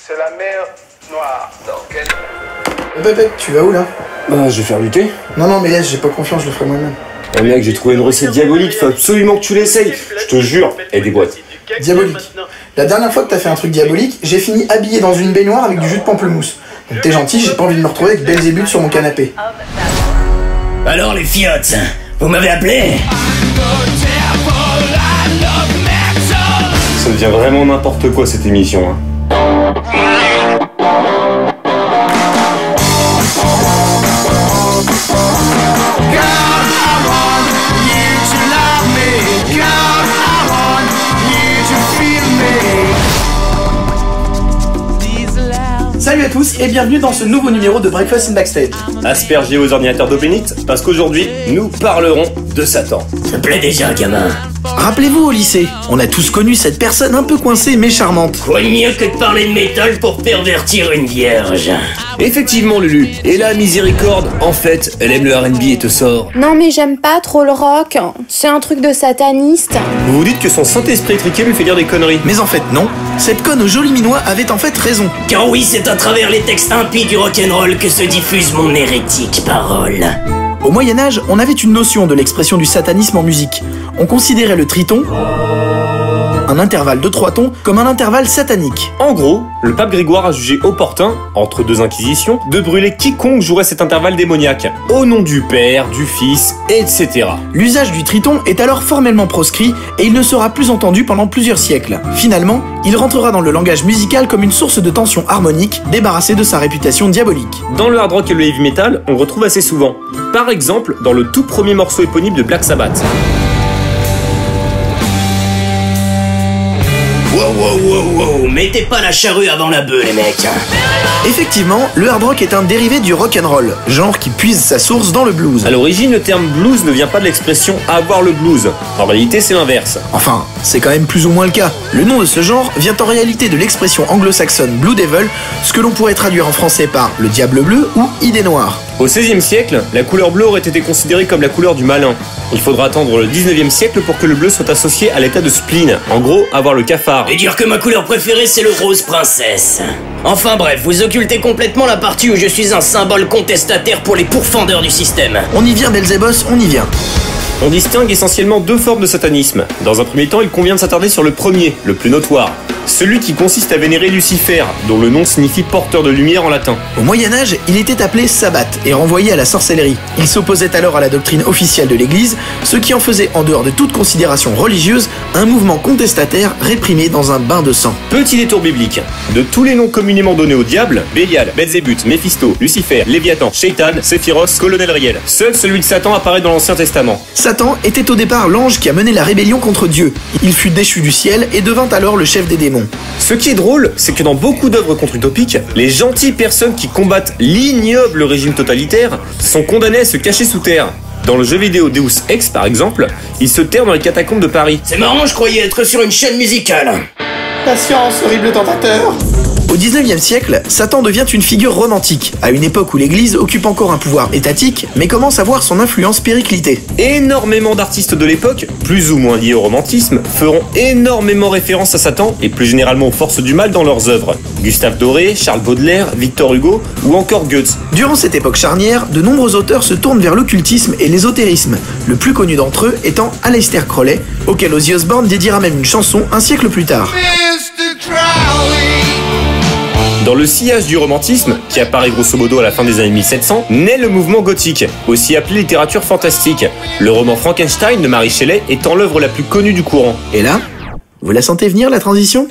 C'est la mer Noire. Non, quelle? Tu vas où là? Bah, je vais faire lutter. Non, mais laisse, j'ai pas confiance, je le ferai moi-même. Eh mec, j'ai trouvé une recette diabolique, faut absolument que tu l'essayes. Je te jure, et des boîtes. Diabolique. La dernière fois que t'as fait un truc diabolique, j'ai fini habillé dans une baignoire avec du jus de pamplemousse. Donc t'es gentil, j'ai pas envie de me retrouver avec Belzébuth sur mon canapé. Alors les fiottes, vous m'avez appelé? Ça devient vraiment n'importe quoi cette émission, hein. Salut à tous et bienvenue dans ce nouveau numéro de Breakfast in Backstage. Aspergez aux ordinateurs d'eau bénite, parce qu'aujourd'hui, nous parlerons de Satan. Ça me plaît déjà, gamin. Rappelez-vous au lycée, on a tous connu cette personne un peu coincée mais charmante. Quoi de mieux que de parler de métal pour pervertir une vierge? Effectivement, Lulu. Et là, miséricorde, en fait, elle aime le R&B et te sort. Non mais j'aime pas trop le rock, c'est un truc de sataniste. Vous vous dites que son Saint-Esprit étriqué lui fait dire des conneries. Mais en fait non, cette conne au joli minois avait en fait raison. Car oui, c'est à travers les textes impies du rock'n'roll que se diffuse mon hérétique parole. Au Moyen-Âge, on avait une notion de l'expression du satanisme en musique. On considérait le triton, un intervalle de 3 tons, comme un intervalle satanique. En gros, le pape Grégoire a jugé opportun, entre deux inquisitions, de brûler quiconque jouerait cet intervalle démoniaque, au nom du Père, du Fils, etc. L'usage du triton est alors formellement proscrit et il ne sera plus entendu pendant plusieurs siècles. Finalement, il rentrera dans le langage musical comme une source de tension harmonique, débarrassée de sa réputation diabolique. Dans le hard rock et le heavy metal, on le retrouve assez souvent. Par exemple, dans le tout premier morceau éponyme de Black Sabbath. Wow, mettez pas la charrue avant la bœuf, les mecs. Effectivement, le hard rock est un dérivé du rock'n'roll, genre qui puise sa source dans le blues. À l'origine, le terme blues ne vient pas de l'expression avoir le blues. En réalité, c'est l'inverse. Enfin, c'est quand même plus ou moins le cas. Le nom de ce genre vient en réalité de l'expression anglo-saxonne Blue Devil, ce que l'on pourrait traduire en français par le diable bleu ou idée noire. Au XVIe siècle, la couleur bleue aurait été considérée comme la couleur du malin. Il faudra attendre le XIXe siècle pour que le bleu soit associé à l'état de spleen. En gros, avoir le cafard. Et dire que ma couleur préférée c'est le rose princesse. Enfin bref, vous occultez complètement la partie où je suis un symbole contestataire pour les pourfendeurs du système. On y vient, Belzébuth, on y vient. On distingue essentiellement deux formes de satanisme. Dans un premier temps, il convient de s'attarder sur le premier, le plus notoire. Celui qui consiste à vénérer Lucifer, dont le nom signifie porteur de lumière en latin. Au Moyen-Âge, il était appelé sabbat et renvoyé à la sorcellerie. Il s'opposait alors à la doctrine officielle de l'Église, ce qui en faisait, en dehors de toute considération religieuse, un mouvement contestataire réprimé dans un bain de sang. Petit détour biblique. De tous les noms communément donnés au diable, Bélial, Belzébuth, Méphisto, Lucifer, Léviathan, Shaitan, Séphiros, Colonel Riel, seul celui de Satan apparaît dans l'Ancien Testament. Satan était au départ l'ange qui a mené la rébellion contre Dieu. Il fut déchu du ciel et devint alors le chef des démons. Ce qui est drôle, c'est que dans beaucoup d'œuvres contre-utopiques, les gentilles personnes qui combattent l'ignoble régime totalitaire sont condamnées à se cacher sous terre. Dans le jeu vidéo Deus Ex par exemple, il se terre dans les catacombes de Paris. C'est marrant, je croyais être sur une chaîne musicale. Patience, horrible tentateur. Au XIXe siècle, Satan devient une figure romantique, à une époque où l'Église occupe encore un pouvoir étatique, mais commence à voir son influence péricliter. Énormément d'artistes de l'époque, plus ou moins liés au romantisme, feront énormément référence à Satan et plus généralement aux forces du mal dans leurs œuvres. Gustave Doré, Charles Baudelaire, Victor Hugo ou encore Goethe. Durant cette époque charnière, de nombreux auteurs se tournent vers l'occultisme et l'ésotérisme, le plus connu d'entre eux étant Aleister Crowley, auquel Ozzy Osbourne dédiera même une chanson un siècle plus tard. Dans le sillage du romantisme, qui apparaît grosso modo à la fin des années 1700, naît le mouvement gothique, aussi appelé littérature fantastique. Le roman Frankenstein de Mary Shelley étant l'œuvre la plus connue du courant. Et là, vous la sentez venir la transition ?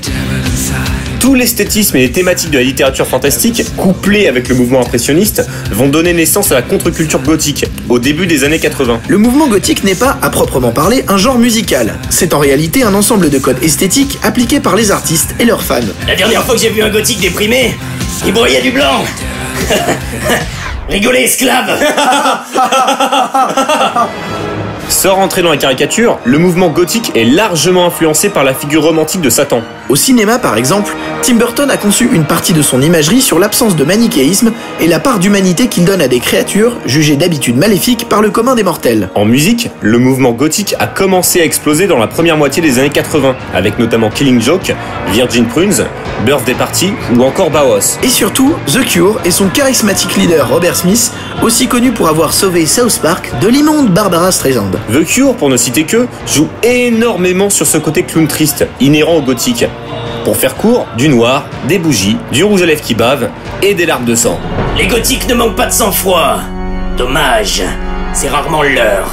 Tout l'esthétisme et les thématiques de la littérature fantastique, couplés avec le mouvement impressionniste, vont donner naissance à la contre-culture gothique, au début des années 80. Le mouvement gothique n'est pas, à proprement parler, un genre musical. C'est en réalité un ensemble de codes esthétiques appliqués par les artistes et leurs fans. La dernière fois que j'ai vu un gothique déprimé, il broyait du blanc. Rigolez, esclave. Sans rentrer dans la caricature, le mouvement gothique est largement influencé par la figure romantique de Satan. Au cinéma, par exemple, Tim Burton a conçu une partie de son imagerie sur l'absence de manichéisme et la part d'humanité qu'il donne à des créatures jugées d'habitude maléfiques par le commun des mortels. En musique, le mouvement gothique a commencé à exploser dans la première moitié des années 80, avec notamment Killing Joke, Virgin Prunes, Birthday Party ou encore Bauhaus. Et surtout, The Cure et son charismatique leader Robert Smith, aussi connu pour avoir sauvé South Park de l'immonde Barbara Streisand. The Cure, pour ne citer que, joue énormément sur ce côté clown triste, inhérent au gothique. Pour faire court, du noir, des bougies, du rouge à lèvres qui bave et des larmes de sang. Les gothiques ne manquent pas de sang-froid. Dommage, c'est rarement leur.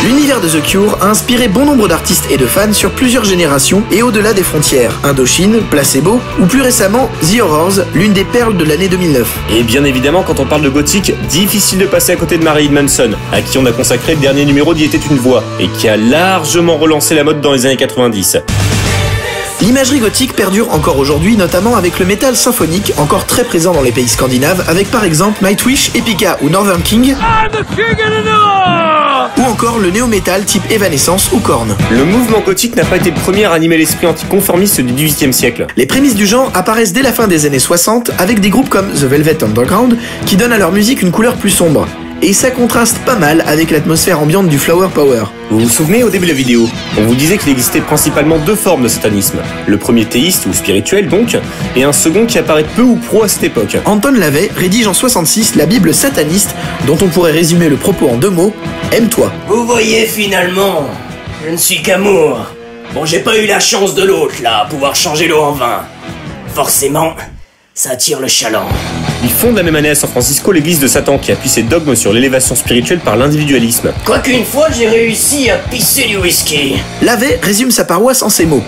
L'univers de The Cure a inspiré bon nombre d'artistes et de fans sur plusieurs générations et au-delà des frontières. Indochine, Placebo ou plus récemment The Horrors, l'une des perles de l'année 2009. Et bien évidemment, quand on parle de gothique, difficile de passer à côté de Marilyn Manson, à qui on a consacré le dernier numéro d'Il était une voix, et qui a largement relancé la mode dans les années 90. L'imagerie gothique perdure encore aujourd'hui, notamment avec le métal symphonique, encore très présent dans les pays scandinaves, avec par exemple Nightwish, Epica ou Northern King, ou encore le néo-metal type Evanescence ou Korn. Le mouvement gothique n'a pas été le premier à animer l'esprit anticonformiste du XVIIIe siècle. Les prémices du genre apparaissent dès la fin des années 60 avec des groupes comme The Velvet Underground qui donnent à leur musique une couleur plus sombre. Et ça contraste pas mal avec l'atmosphère ambiante du Flower Power. Vous vous souvenez au début de la vidéo, on vous disait qu'il existait principalement deux formes de satanisme. Le premier théiste ou spirituel donc, et un second qui apparaît peu ou prou à cette époque. Anton LaVey rédige en 66 la Bible sataniste dont on pourrait résumer le propos en deux mots, aime-toi. Vous voyez finalement, je ne suis qu'amour. Bon, j'ai pas eu la chance de l'autre là, pouvoir changer l'eau en vin. Forcément, ça attire le chaland. Il fonde la même année à San Francisco l'église de Satan qui appuie ses dogmes sur l'élévation spirituelle par l'individualisme. Quoique une fois j'ai réussi à pisser du whisky. LaVey résume sa paroisse en ces mots.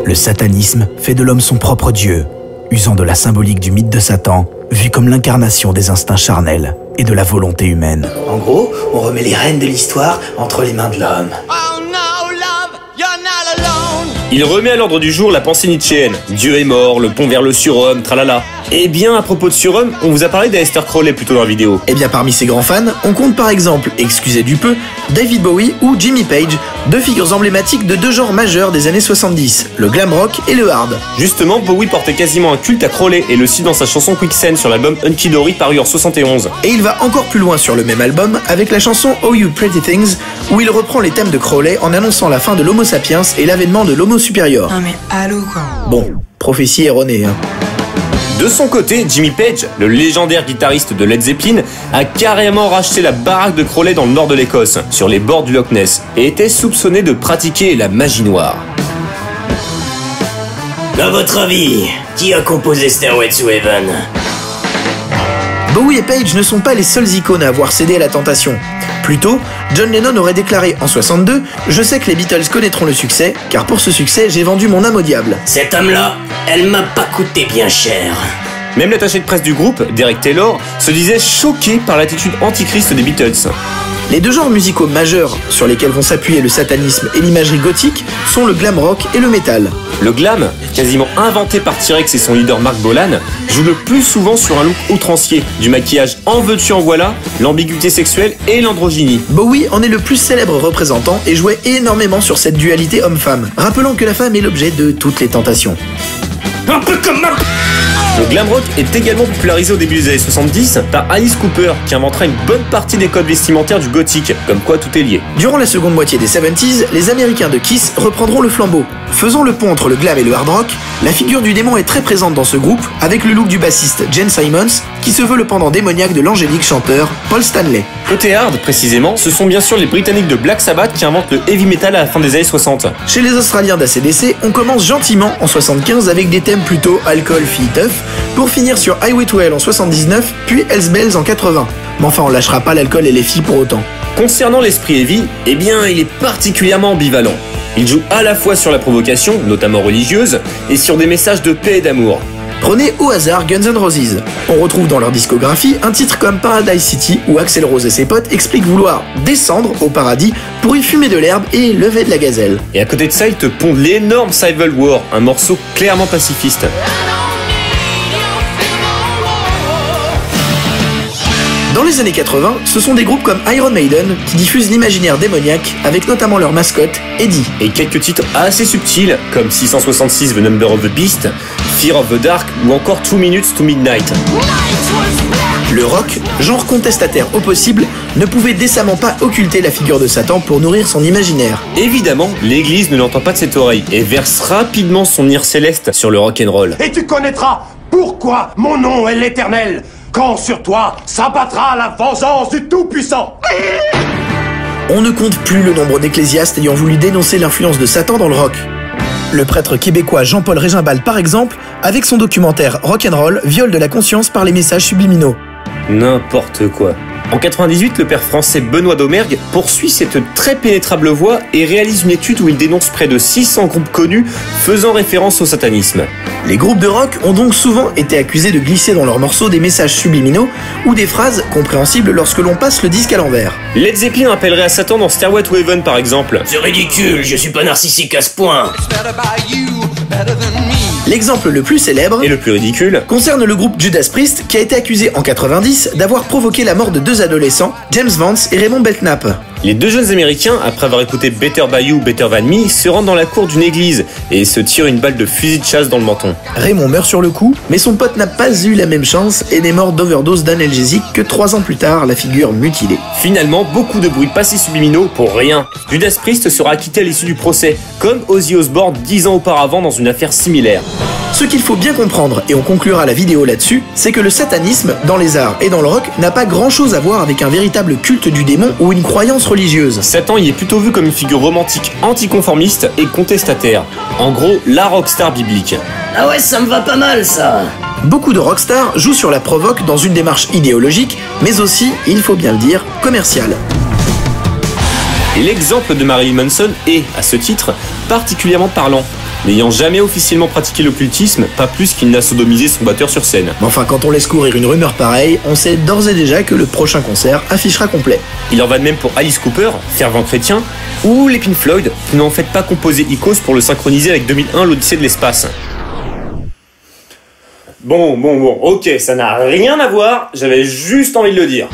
Le satanisme fait de l'homme son propre dieu, usant de la symbolique du mythe de Satan, vu comme l'incarnation des instincts charnels et de la volonté humaine. En gros, on remet les rênes de l'histoire entre les mains de l'homme. Il remet à l'ordre du jour la pensée nietzschéenne. Dieu est mort, le pont vers le surhomme, tralala. Eh bien, à propos de surhomme, on vous a parlé d'Aleister Crowley plus tôt dans la vidéo. Eh bien, parmi ses grands fans, on compte par exemple, excusez du peu, David Bowie ou Jimmy Page, deux figures emblématiques de deux genres majeurs des années 70, le glam rock et le hard. Justement, Bowie portait quasiment un culte à Crowley et le cite dans sa chanson Quicksand sur l'album Hunky Dory paru en 71. Et il va encore plus loin sur le même album avec la chanson Oh You Pretty Things, où il reprend les thèmes de Crowley en annonçant la fin de l'Homo sapiens et l'avènement de l'Homo supérieur. Non mais allô quoi. Bon, prophétie erronée, hein. De son côté, Jimmy Page, le légendaire guitariste de Led Zeppelin, a carrément racheté la baraque de Crowley dans le nord de l'Écosse, sur les bords du Loch Ness, et était soupçonné de pratiquer la magie noire. À votre avis, qui a composé Stairway to Heaven? Bowie et Page ne sont pas les seules icônes à avoir cédé à la tentation. Plus tôt, John Lennon aurait déclaré en 62 « Je sais que les Beatles connaîtront le succès, car pour ce succès, j'ai vendu mon âme au diable. » Cette âme-là, elle m'a pas coûté bien cher. Même l'attaché de presse du groupe, Derek Taylor, se disait choqué par l'attitude antichrist des Beatles. Les deux genres musicaux majeurs sur lesquels vont s'appuyer le satanisme et l'imagerie gothique sont le glam rock et le métal. Le glam, quasiment inventé par T-Rex et son leader Mark Bolan, joue le plus souvent sur un look outrancier, du maquillage en veux-tu en voilà, l'ambiguïté sexuelle et l'androgynie. Bowie en est le plus célèbre représentant et jouait énormément sur cette dualité homme-femme, rappelant que la femme est l'objet de toutes les tentations. Un peu comme un... Le glam rock est également popularisé au début des années 70 par Alice Cooper, qui inventera une bonne partie des codes vestimentaires du gothique, comme quoi tout est lié. Durant la seconde moitié des 70s, les Américains de Kiss reprendront le flambeau. Faisant le pont entre le glam et le hard rock, la figure du démon est très présente dans ce groupe, avec le look du bassiste Gene Simmons, qui se veut le pendant démoniaque de l'angélique chanteur Paul Stanley. Côté hard, précisément, ce sont bien sûr les Britanniques de Black Sabbath qui inventent le heavy metal à la fin des années 60. Chez les Australiens d'ACDC, on commence gentiment en 75 avec des thèmes plutôt alcool, filles tough, pour finir sur Highway to Hell en 79, puis Hells Bells en 80. Mais enfin, on lâchera pas l'alcool et les filles pour autant. Concernant l'esprit heavy, eh bien, il est particulièrement ambivalent. Il joue à la fois sur la provocation, notamment religieuse, et sur des messages de paix et d'amour. Prenez au hasard Guns N' Roses. On retrouve dans leur discographie un titre comme Paradise City où Axl Rose et ses potes expliquent vouloir descendre au paradis pour y fumer de l'herbe et lever de la gazelle. Et à côté de ça, ils te pondent l'énorme Civil War, un morceau clairement pacifiste. Dans les années 80, ce sont des groupes comme Iron Maiden qui diffusent l'imaginaire démoniaque avec notamment leur mascotte, Eddie. Et quelques titres assez subtils comme 666 The Number of the Beast, Fear of the Dark ou encore 2 Minutes to Midnight. Le rock, genre contestataire au possible, ne pouvait décemment pas occulter la figure de Satan pour nourrir son imaginaire. Évidemment, l'église ne l'entend pas de cette oreille et verse rapidement son ire céleste sur le rock'n'roll. Et tu connaîtras pourquoi mon nom est l'Éternel, quand sur toi s'abattra la vengeance du Tout-Puissant. On ne compte plus le nombre d'ecclésiastes ayant voulu dénoncer l'influence de Satan dans le rock. Le prêtre québécois Jean-Paul Régimbal, par exemple, avec son documentaire Rock'n'Roll, viole de la conscience par les messages subliminaux. N'importe quoi. En 98, le père français Benoît Domergue poursuit cette très pénétrable voix et réalise une étude où il dénonce près de 600 groupes connus faisant référence au satanisme. Les groupes de rock ont donc souvent été accusés de glisser dans leurs morceaux des messages subliminaux ou des phrases compréhensibles lorsque l'on passe le disque à l'envers. Led Zeppelin appellerait à Satan dans Stairway to Heaven par exemple. C'est ridicule, je suis pas narcissique à ce point. L'exemple le plus célèbre Et le plus ridicule, concerne le groupe Judas Priest qui a été accusé en 90 d'avoir provoqué la mort de 2 adolescents, James Vance et Raymond Belknap. les deux jeunes américains, après avoir écouté Better By You, Better Than Me, se rendent dans la cour d'une église et se tirent une balle de fusil de chasse dans le menton. Raymond meurt sur le coup, mais son pote n'a pas eu la même chance et n'est mort d'overdose d'analgésique que 3 ans plus tard, la figure mutilée. Finalement, beaucoup de bruits passés subliminaux pour rien. Judas Priest sera acquitté à l'issue du procès, comme Ozzy Osbourne 10 ans auparavant dans une affaire similaire. Ce qu'il faut bien comprendre, et on conclura la vidéo là-dessus, c'est que le satanisme, dans les arts et dans le rock, n'a pas grand-chose à voir avec un véritable culte du démon ou une croyance religieuse. Satan y est plutôt vu comme une figure romantique, anticonformiste et contestataire. En gros, la rockstar biblique. Ah ouais, ça me va pas mal ça. Beaucoup de rockstars jouent sur la provoque dans une démarche idéologique, mais aussi, il faut bien le dire, commerciale. Et l'exemple de Marilyn Manson est, à ce titre, particulièrement parlant. N'ayant jamais officiellement pratiqué l'occultisme, pas plus qu'il n'a sodomisé son batteur sur scène. Mais enfin, quand on laisse courir une rumeur pareille, on sait d'ores et déjà que le prochain concert affichera complet. Il en va de même pour Alice Cooper, fervent chrétien, ou les Pink Floyd, qui n'ont en fait pas composé Icos pour le synchroniser avec 2001, l'Odyssée de l'espace. Bon, ok, ça n'a rien à voir, j'avais juste envie de le dire.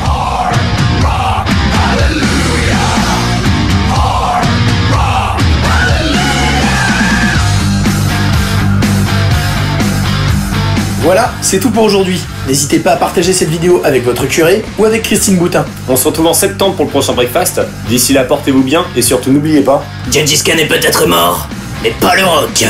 Voilà, c'est tout pour aujourd'hui. N'hésitez pas à partager cette vidéo avec votre curé ou avec Christine Boutin. On se retrouve en septembre pour le prochain breakfast. D'ici là, portez-vous bien et surtout n'oubliez pas... Gengis Khan est peut-être mort, mais pas le rock.